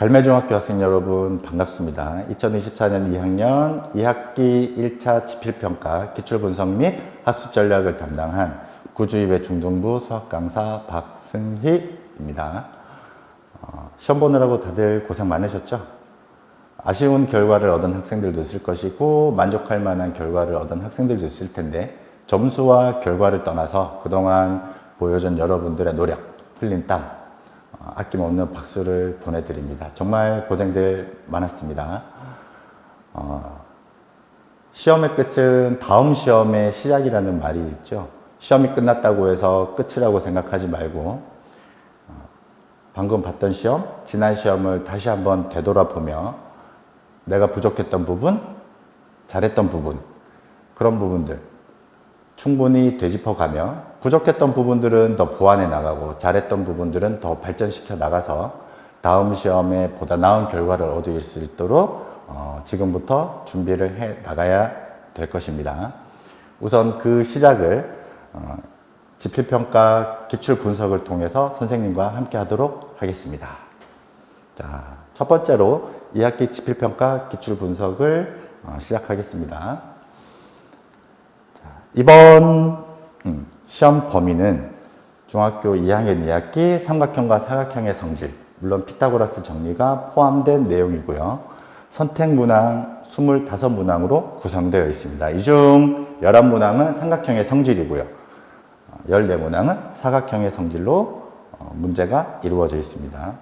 갈매중학교 학생 여러분 반갑습니다. 2024년 2학년 2학기 1차 지필평가 기출분석 및 학습전략을 담당한 구주입의 중등부 수학강사 박승희입니다. 시험 보느라고 다들 고생 많으셨죠? 아쉬운 결과를 얻은 학생들도 있을 것이고 만족할 만한 결과를 얻은 학생들도 있을 텐데 점수와 결과를 떠나서 그동안 보여준 여러분들의 노력, 흘린 땀 아낌없는 박수를 보내드립니다. 정말 고생들 많았습니다. 시험의 끝은 다음 시험의 시작이라는 말이 있죠. 시험이 끝났다고 해서 끝이라고 생각하지 말고 방금 봤던 시험, 지난 시험을 다시 한번 되돌아보며 내가 부족했던 부분, 잘했던 부분, 그런 부분들 충분히 되짚어가며 부족했던 부분들은 더 보완해 나가고 잘했던 부분들은 더 발전시켜 나가서 다음 시험에 보다 나은 결과를 얻을 수 있도록 지금부터 준비를 해 나가야 될 것입니다. 우선 그 시작을 지필평가 기출 분석을 통해서 선생님과 함께 하도록 하겠습니다. 자, 첫 번째로 2학기 지필평가 기출 분석을 시작하겠습니다. 이번 시험 범위는 중학교 2학년 2학기 삼각형과 사각형의 성질, 물론 피타고라스 정리가 포함된 내용이고요. 선택문항 25문항으로 구성되어 있습니다. 이 중 11문항은 삼각형의 성질이고요. 14문항은 사각형의 성질로 문제가 이루어져 있습니다.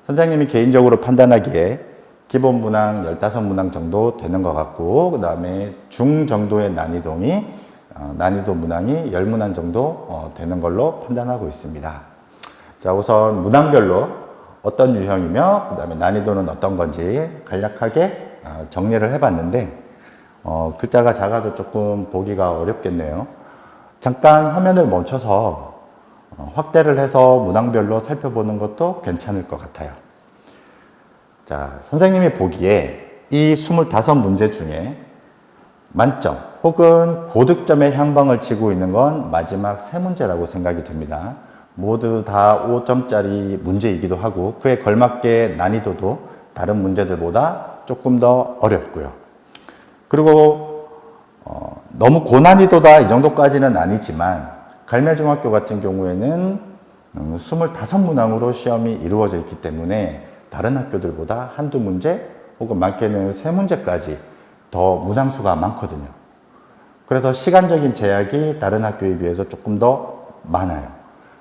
선생님이 개인적으로 판단하기에 기본 문항 15문항 정도 되는 것 같고 그 다음에 중 정도의 난이도 문항이 10문항 정도 되는 걸로 판단하고 있습니다. 자, 우선 문항별로 어떤 유형이며 그 다음에 난이도는 어떤 건지 간략하게 정리를 해봤는데 글자가 작아서 조금 보기가 어렵겠네요. 잠깐 화면을 멈춰서 확대를 해서 문항별로 살펴보는 것도 괜찮을 것 같아요. 자, 선생님이 보기에 이 25문제 중에 만점 혹은 고득점의 향방을 치고 있는 건 마지막 3문제라고 생각이 듭니다. 모두 다 5점짜리 문제이기도 하고 그에 걸맞게 난이도도 다른 문제들보다 조금 더 어렵고요. 그리고 너무 고난이도다 이 정도까지는 아니지만 갈매중학교 같은 경우에는 25문항으로 시험이 이루어져 있기 때문에 다른 학교들보다 한두 문제 혹은 많게는 3문제까지 더 문항수가 많거든요. 그래서 시간적인 제약이 다른 학교에 비해서 조금 더 많아요.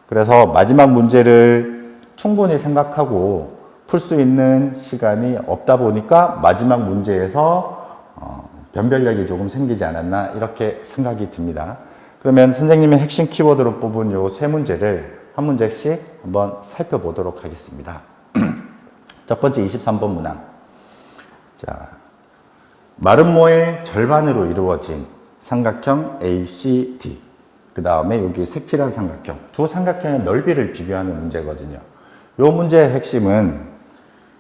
그래서 마지막 문제를 충분히 생각하고 풀 수 있는 시간이 없다 보니까 마지막 문제에서 변별력이 조금 생기지 않았나 이렇게 생각이 듭니다. 그러면 선생님의 핵심 키워드로 뽑은 요 3문제를 한 문제씩 한번 살펴보도록 하겠습니다. 첫 번째 23번 문항. 자, 마름모의 절반으로 이루어진 삼각형 ACD, 그 다음에 여기 색칠한 삼각형, 두 삼각형의 넓이를 비교하는 문제거든요. 이 문제의 핵심은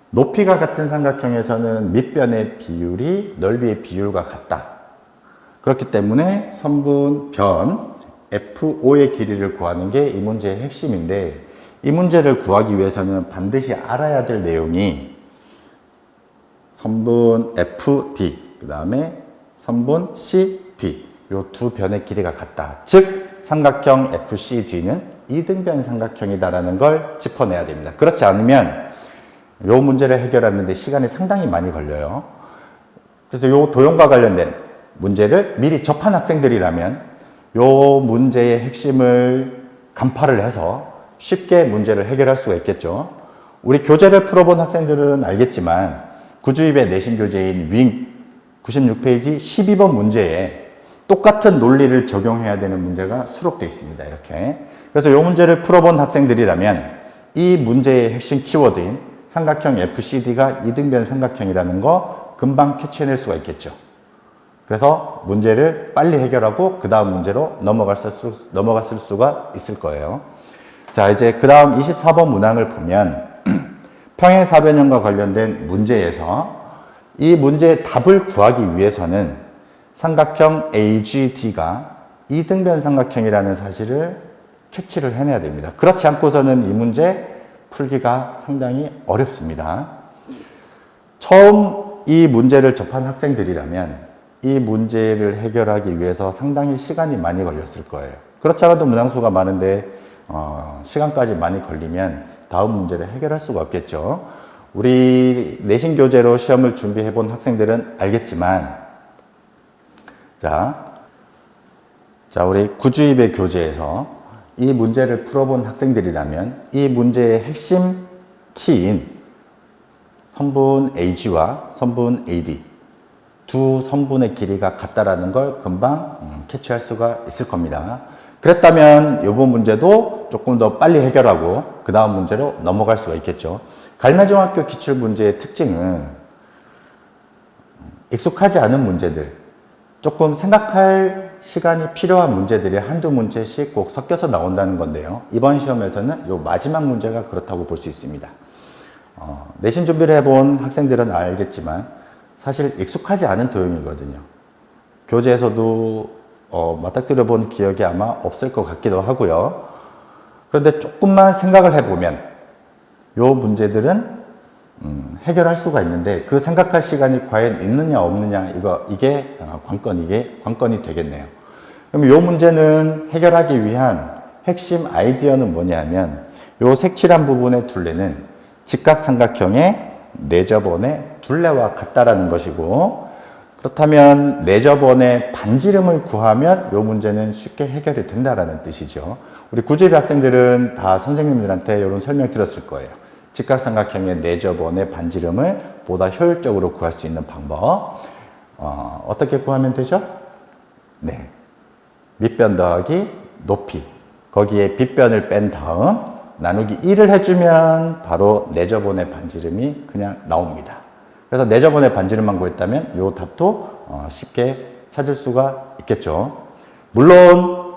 높이가 같은 삼각형에서는 밑변의 비율이 넓이의 비율과 같다. 그렇기 때문에 선분 변 F5의 길이를 구하는 게 이 문제의 핵심인데 이 문제를 구하기 위해서는 반드시 알아야 될 내용이 선분 FD, 그 다음에 선분 CD, 이 두 변의 길이가 같다. 즉 삼각형 FCD는 이등변 삼각형이다라는 걸 짚어내야 됩니다. 그렇지 않으면 이 문제를 해결하는데 시간이 상당히 많이 걸려요. 그래서 이 도형과 관련된 문제를 미리 접한 학생들이라면 이 문제의 핵심을 간파를 해서 쉽게 문제를 해결할 수가 있겠죠. 우리 교재를 풀어본 학생들은 알겠지만 구주입의 내신 교재인 윙 96페이지 12번 문제에 똑같은 논리를 적용해야 되는 문제가 수록되어 있습니다. 이렇게. 그래서 이 문제를 풀어본 학생들이라면 이 문제의 핵심 키워드인 삼각형 FCD가 이등변 삼각형이라는 거 금방 캐치해낼 수가 있겠죠. 그래서 문제를 빨리 해결하고 그 다음 문제로 넘어갔을 수가 있을 거예요. 자, 이제 그 다음 24번 문항을 보면 평행사변형과 관련된 문제에서 이 문제의 답을 구하기 위해서는 삼각형 AGD가 이등변 삼각형이라는 사실을 캐치를 해내야 됩니다. 그렇지 않고서는 이 문제 풀기가 상당히 어렵습니다. 처음 이 문제를 접한 학생들이라면 이 문제를 해결하기 위해서 상당히 시간이 많이 걸렸을 거예요. 그렇지 않아도 문항수가 많은데 시간까지 많이 걸리면 다음 문제를 해결할 수가 없겠죠. 우리 내신 교재로 시험을 준비해 본 학생들은 알겠지만 자, 우리 구주입의 교재에서 이 문제를 풀어본 학생들이라면 이 문제의 핵심 키인 선분 AG와 선분 AD 두 선분의 길이가 같다라는 걸 금방 캐치할 수가 있을 겁니다. 그랬다면 이번 문제도 조금 더 빨리 해결하고 그 다음 문제로 넘어갈 수가 있겠죠. 갈매중학교 기출문제의 특징은 익숙하지 않은 문제들, 조금 생각할 시간이 필요한 문제들이 한두 문제씩 꼭 섞여서 나온다는 건데요. 이번 시험에서는 이 마지막 문제가 그렇다고 볼 수 있습니다. 내신 준비를 해본 학생들은 알겠지만 사실 익숙하지 않은 도형이거든요. 교재에서도 맞닥뜨려 본 기억이 아마 없을 것 같기도 하고요. 그런데 조금만 생각을 해보면 이 문제들은 해결할 수가 있는데 그 생각할 시간이 과연 있느냐 없느냐 이게 관건이 되겠네요. 그럼 이 문제는 해결하기 위한 핵심 아이디어는 뭐냐면 이 색칠한 부분의 둘레는 직각삼각형의 내접원의 둘레와 같다라는 것이고, 그렇다면 내접원의 반지름을 구하면 이 문제는 쉽게 해결이 된다라는 뜻이죠. 우리 구주입 학생들은 다 선생님들한테 이런 설명 들었을 거예요. 직각삼각형의 내접원의 반지름을 보다 효율적으로 구할 수 있는 방법. 어떻게 구하면 되죠? 네. 밑변 더하기 높이. 거기에 빗변을 뺀 다음 나누기 1을 해주면 바로 내접원의 반지름이 그냥 나옵니다. 그래서 내접원의 반지름만 구했다면 이 답도 쉽게 찾을 수가 있겠죠. 물론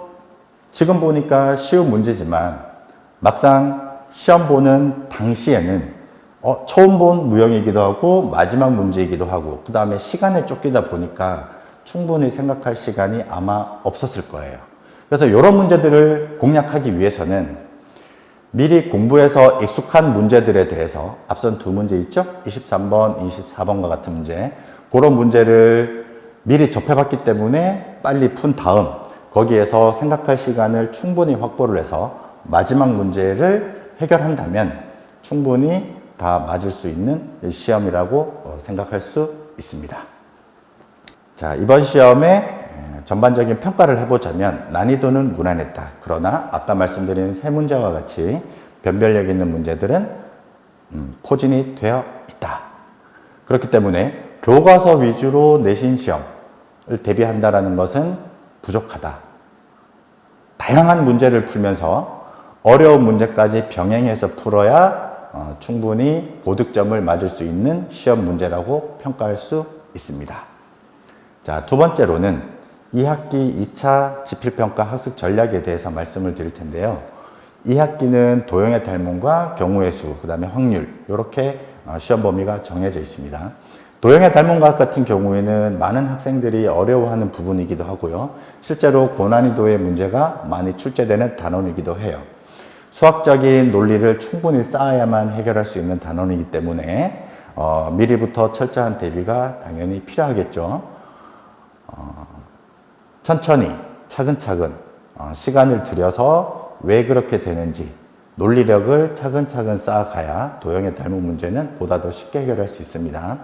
지금 보니까 쉬운 문제지만 막상 시험 보는 당시에는 처음 본 무형이기도 하고 마지막 문제이기도 하고 그 다음에 시간에 쫓기다 보니까 충분히 생각할 시간이 아마 없었을 거예요. 그래서 이런 문제들을 공략하기 위해서는 미리 공부해서 익숙한 문제들에 대해서 앞선 두 문제 있죠? 23번, 24번과 같은 문제. 그런 문제를 미리 접해봤기 때문에 빨리 푼 다음 거기에서 생각할 시간을 충분히 확보를 해서 마지막 문제를 해결한다면 충분히 다 맞을 수 있는 시험이라고 생각할 수 있습니다. 자, 이번 시험에 전반적인 평가를 해보자면 난이도는 무난했다. 그러나 아까 말씀드린 세 문제와 같이 변별력 있는 문제들은 포진이 되어 있다. 그렇기 때문에 교과서 위주로 내신 시험을 대비한다는 것은 부족하다. 다양한 문제를 풀면서 어려운 문제까지 병행해서 풀어야 충분히 고득점을 맞을 수 있는 시험 문제라고 평가할 수 있습니다. 자, 두 번째로는 2학기 2차 지필평가 학습 전략에 대해서 말씀을 드릴 텐데요. 2학기는 도형의 닮음과 경우의 수, 그 다음에 확률 이렇게 시험 범위가 정해져 있습니다. 도형의 닮음과 같은 경우에는 많은 학생들이 어려워하는 부분이기도 하고요. 실제로 고난이도의 문제가 많이 출제되는 단원이기도 해요. 수학적인 논리를 충분히 쌓아야만 해결할 수 있는 단원이기 때문에 미리부터 철저한 대비가 당연히 필요하겠죠. 천천히 차근차근 시간을 들여서 왜 그렇게 되는지 논리력을 차근차근 쌓아가야 도형의 닮은 문제는 보다 더 쉽게 해결할 수 있습니다.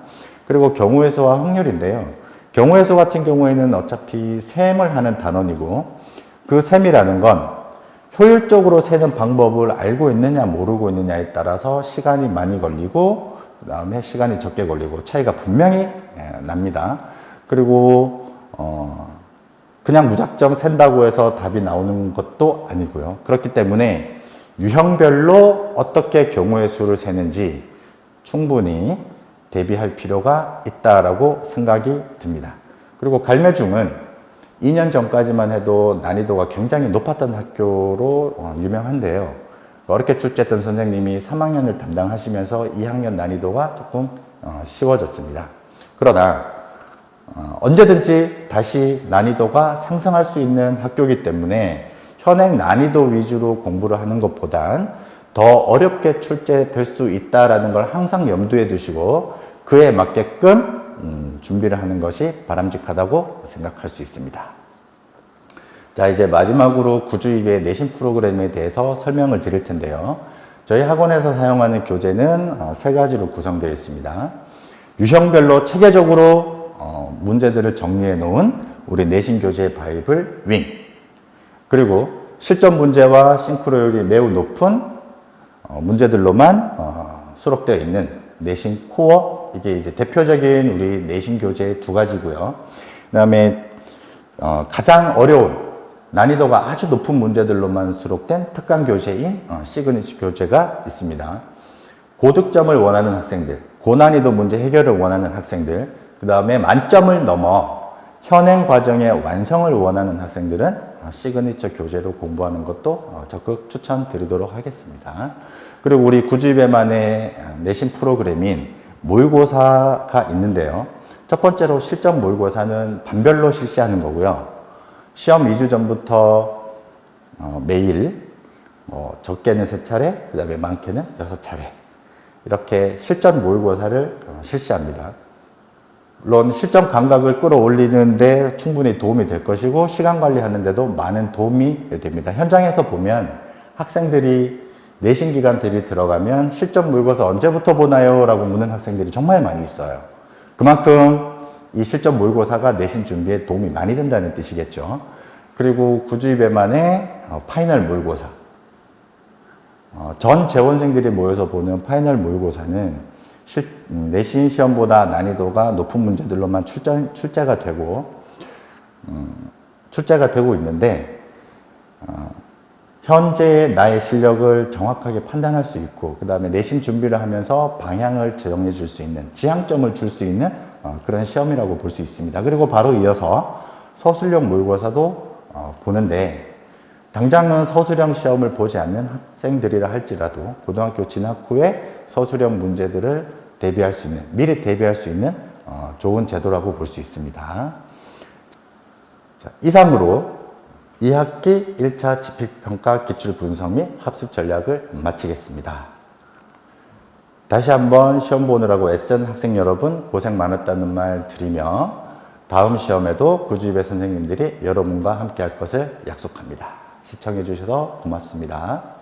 그리고 경우의 수와 확률인데요. 경우의 수 같은 경우에는 어차피 셈을 하는 단원이고 그 셈이라는 건 효율적으로 세는 방법을 알고 있느냐 모르고 있느냐에 따라서 시간이 많이 걸리고 그 다음에 시간이 적게 걸리고 차이가 분명히 납니다. 그리고 그냥 무작정 센다고 해서 답이 나오는 것도 아니고요. 그렇기 때문에 유형별로 어떻게 경우의 수를 세는지 충분히 대비할 필요가 있다라고 생각이 듭니다. 그리고 갈매중은 2년 전까지만 해도 난이도가 굉장히 높았던 학교로 유명한데요. 어렵게 출제했던 선생님이 3학년을 담당하시면서 2학년 난이도가 조금 쉬워졌습니다. 그러나 언제든지 다시 난이도가 상승할 수 있는 학교이기 때문에 현행 난이도 위주로 공부를 하는 것보단 더 어렵게 출제될 수 있다는 걸 항상 염두에 두시고 그에 맞게끔 준비를 하는 것이 바람직하다고 생각할 수 있습니다. 자, 이제 마지막으로 구주입의 내신 프로그램에 대해서 설명을 드릴 텐데요. 저희 학원에서 사용하는 교재는 세 가지로 구성되어 있습니다. 유형별로 체계적으로 문제들을 정리해 놓은 우리 내신 교재 바이블 윙, 그리고 실전 문제와 싱크로율이 매우 높은 문제들로만 수록되어 있는 내신 코어, 이게 이제 대표적인 우리 내신 교재 두 가지고요. 그 다음에 가장 어려운 난이도가 아주 높은 문제들로만 수록된 특강 교재인 시그니처 교재가 있습니다. 고득점을 원하는 학생들, 고난이도 문제 해결을 원하는 학생들, 그 다음에 만점을 넘어 현행 과정의 완성을 원하는 학생들은 시그니처 교재로 공부하는 것도 적극 추천드리도록 하겠습니다. 그리고 우리 구주입에만의 내신 프로그램인 모의고사가 있는데요. 첫 번째로 실전 모의고사는 반별로 실시하는 거고요. 시험 2주 전부터 매일 적게는 3차례, 그 다음에 많게는 6차례 이렇게 실전 모의고사를 실시합니다. 물론 실전 감각을 끌어올리는데 충분히 도움이 될 것이고 시간 관리하는 데도 많은 도움이 됩니다. 현장에서 보면 학생들이 내신 기간 대비 들어가면 실전 모의고사 언제부터 보나요? 라고 묻는 학생들이 정말 많이 있어요. 그만큼 이 실전 모의고사가 내신 준비에 도움이 많이 된다는 뜻이겠죠. 그리고 구주입에만의 파이널 모의고사, 전 재원생들이 모여서 보는 파이널 모의고사는 내신 시험보다 난이도가 높은 문제들로만 출제가 되고 있는데 현재의 나의 실력을 정확하게 판단할 수 있고, 그 다음에 내신 준비를 하면서 방향을 정해 줄 수 있는, 지향점을 줄 수 있는 그런 시험이라고 볼 수 있습니다. 그리고 바로 이어서 서술형 모의고사도 보는데, 당장은 서술형 시험을 보지 않는 학생들이라 할지라도 고등학교 진학 후에 서술형 문제들을 대비할 수 있는, 미리 대비할 수 있는 좋은 제도라고 볼 수 있습니다. 자, 이상으로 2학기 1차 지필평가 기출분석 및 학습 전략을 마치겠습니다. 다시 한번 시험 보느라고 애쓴 학생 여러분 고생 많았다는 말 드리며 다음 시험에도 구주입의 선생님들이 여러분과 함께 할 것을 약속합니다. 시청해 주셔서 고맙습니다.